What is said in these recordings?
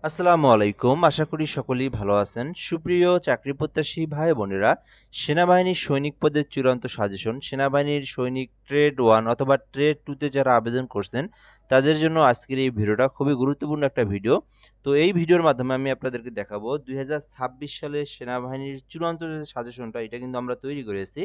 আসসালামু আলাইকুম। আশা করি সকলেই ভালো আছেন। সুপ্রিয় চাকরি প্রত্যাশী ভাই বোনেরা, সেনাবাহিনীর সৈনিক পদের চূড়ান্ত সাজেশন, সেনাবাহিনীর সৈনিক ট্রেড 1 অথবা ট্রেড 2 তে যারা আবেদন করছেন, তাদের জন্য আজকের এই ভিডিওটা খুবই গুরুত্বপূর্ণ একটা ভিডিও। তো এই ভিডিওর মাধ্যমে আমি আপনাদেরকে দেখাবো ২০২৬ সালের সেনাবাহিনীর চূড়ান্ত যে সাজেশনটা, এটা কিন্তু আমরা তৈরি করেছি।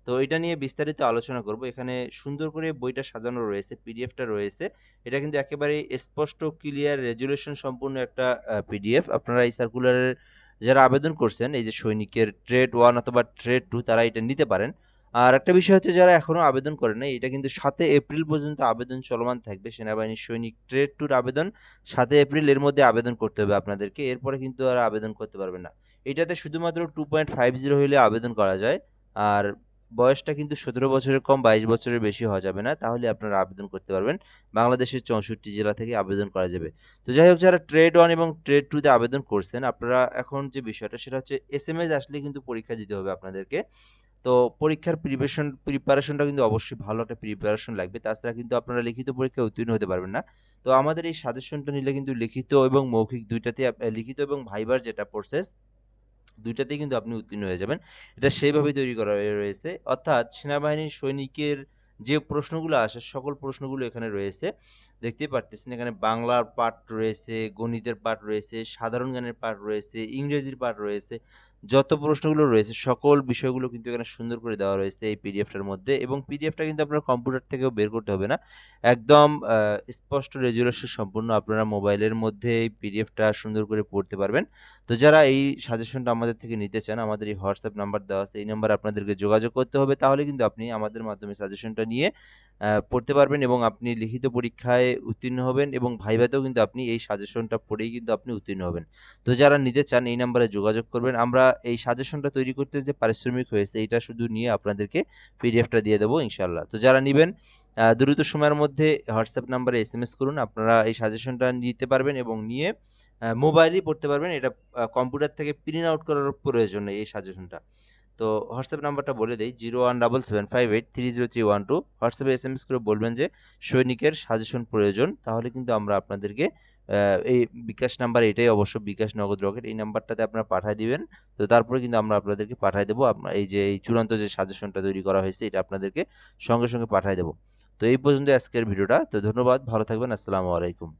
তো এটা নিয়ে বিস্তারিত আলোচনা করব। এখানে সুন্দর করে বইটা সাজানো রয়েছে, পিডিএফটা রয়েছে। এটা কিন্তু একেবারেই স্পষ্ট, ক্লিয়ার, রেজুলেশন সম্পূর্ণ একটা পিডিএফ। আপনারা এই সার্কুলারের যারা আবেদন করছেন, এই যে সৈনিকের ট্রেড 1 অথবা ট্রেড 2, তারা এটা নিতে পারেন। আর একটা বিষয় হচ্ছে, যারা এখনো আবেদন করেন নাই, এটা কিন্তু ৭ এপ্রিল পর্যন্ত আবেদন চলমান থাকবে। সেনাবাহিনীর সৈনিক ট্রেড 2 র আবেদন ৭ এপ্রিল এর মধ্যে আবেদন করতে হবে আপনাদেরকে। এরপরে কিন্তু আর আবেদন করতে পারবেন না। এটাতে শুধুমাত্র 2.50 হইলে আবেদন করা যায়। আর বয়সটা কিন্তু ১৭ বছরের কম, ২২ বছরের বেশি হওয়া যাবে না। তাহলে আপনারা আবেদন করতে পারবেন। বাংলাদেশের ৬৪ জেলা থেকে আবেদন করা যাবে। তো যাই হোক, যারা ট্রেড 1 এবং ট্রেড 2 তে আবেদন করছেন, আপনারা এখন যে বিষয়টা, সেটা হচ্ছে এসএমএস আসলেই কিন্তু পরীক্ষা দিতে হবে আপনাদেরকে। তো পরীক্ষার প্রিপারেশনটা কিন্তু অবশ্যই ভালো একটা প্রিপারেশন লাগবে। তাছাড়া কিন্তু আপনারা লিখিত পরীক্ষায় উত্তীর্ণ হতে পারবেন না। তো আমাদের এই সাজেশনটা নিলে কিন্তু লিখিত এবং মৌখিক ২ টাতেই লিখিত এবং ভাইবার যেটা প্রসেস, ২ টাতেই কিন্তু আপনি উত্তীর্ণ হয়ে যাবেন। এটা সেইভাবেই তৈরি করা রয়েছে। অর্থাৎ সেনাবাহিনীর সৈনিকের যে প্রশ্নগুলো আসে, সকল প্রশ্নগুলো এখানে রয়েছে। দেখতেই পারতেছেন, এখানে বাংলার পার্ট রয়েছে, গণিতের পার্ট রয়েছে, সাধারণ জ্ঞানের পার্ট রয়েছে, ইংরেজির পার্ট রয়েছে। যত প্রশ্নগুলো রয়েছে, সকল বিষয়গুলো কিন্তু এখানে সুন্দর করে দেওয়া রয়েছে এই পিডিএফটার মধ্যে, এবং পিডিএফটা কিন্তু আপনার কম্পিউটার থেকেও বের করতে হবে না। একদম স্পষ্ট রেজুলেশন সম্পূর্ণ আপনারা মোবাইলের মধ্যে এই পিডিএফটা সুন্দর করে পড়তে পারবেন। তো যারা এই সাজেশনটা আমাদের থেকে নিতে চান, আমাদের এই হোয়াটসঅ্যাপ নাম্বার দেওয়া আছে, এই নাম্বারে আপনাদেরকে যোগাযোগ করতে হবে। তাহলে কিন্তু আপনি আমাদের মাধ্যমে সাজেশনটা নিয়ে পড়তে পারবেন, এবং আপনি লিখিত পরীক্ষায় উত্তীর্ণ হবেন, এবং ভাইভাতেও কিন্তু আপনি এই সাজেশনটা পড়েই কিন্তু আপনি উত্তীর্ণ হবেন। তো যারা নিতে চান, এই নাম্বারে যোগাযোগ করবেন। আমরা এই সাজেশনটা তৈরি করতে যে পারিশ্রমিক হয়েছে, এটা শুধু নিয়ে আপনাদেরকে পিডিএফটা দিয়ে দেবো ইনশাআল্লাহ। তো যারা নিবেন, দ্রুত সময়ের মধ্যে হোয়াটসঅ্যাপ নাম্বারে এসএমএস করুন। আপনারা এই সাজেশনটা নিতে পারবেন এবং নিয়ে মোবাইলেই পড়তে পারবেন। এটা কম্পিউটার থেকে প্রিন্ট আউট করার প্রয়োজন নেই এই সাজেশনটা। তো হোয়াটসঅ্যাপ নাম্বারটা বলে দেই, 01775830312। হোয়াটসঅ্যাপে এসএমএস করে বলবেন যে সৈনিকের সাজেশন প্রয়োজন। তাহলে কিন্তু আমরা আপনাদেরকে এই বিকাশ নাম্বার, এটাই অবশ্য বিকাশ নগদ রকেট, এই নাম্বারটাতে আপনারা পাঠায় দিবেন। তো তারপরে কিন্তু আমরা আপনাদেরকে পাঠায় দেবো। এই যে এই চূড়ান্ত যে সাজেশনটা তৈরি করা হয়েছে, এটা আপনাদেরকে সঙ্গে সঙ্গে পাঠায় দেবো। তো এই পর্যন্ত আজকের ভিডিওটা। তো ধন্যবাদ, ভালো থাকবেন। আসসালামু আলাইকুম।